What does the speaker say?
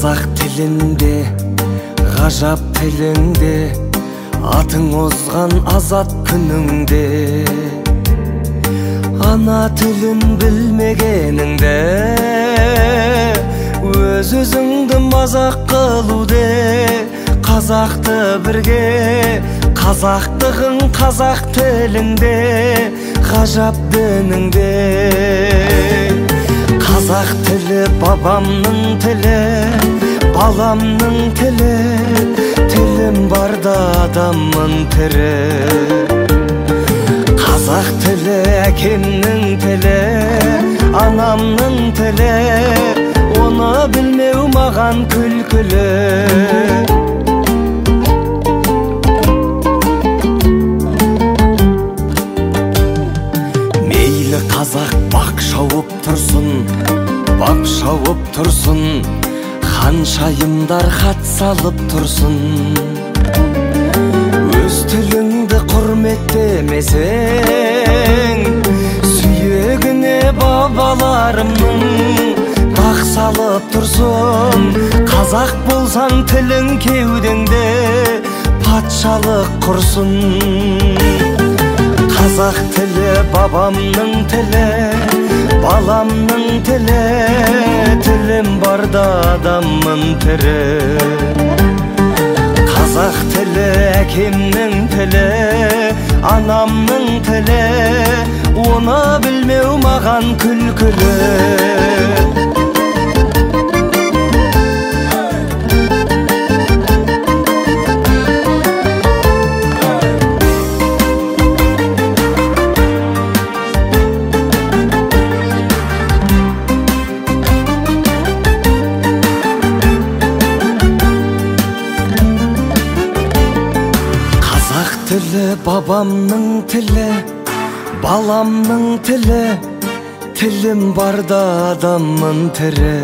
Қазақ тілінде, ғажап тілінде, атың озған азат күніңде. Ана тілін білмегеніңде, өз-өзіңді мазақ қылуде. Қазақты бірге, қазақтығың қазақ тіліңде, ғажап дініңде. Қазақ тілі бабамның тілі, баламның тілі, тілім барда адаммын тірі. Қазақ тілі әкемнің тілі, анамның тілі, оны білмеу маған күлкілі. Мейлі қазақ бақ шауып тұрсын, бап шауып тұрсын, ханшайымдар хат салып тұрсын. Өз тіліңді құрметтемесең, сүйегіне бабаларымның бақ салып тұрсын. Қазақ болсаң тілің кеудеңде патшалық құрсын. Қазақ тілі бабамның тілі, баламның тілі, тілім барда адаммын тірі. Қазақ тілі әкемнің тілі, анамның тілі, оны білмеу маған күлкілі. Тілі бабамның тілі, баламның тілі, тілім барда адаммын тірі.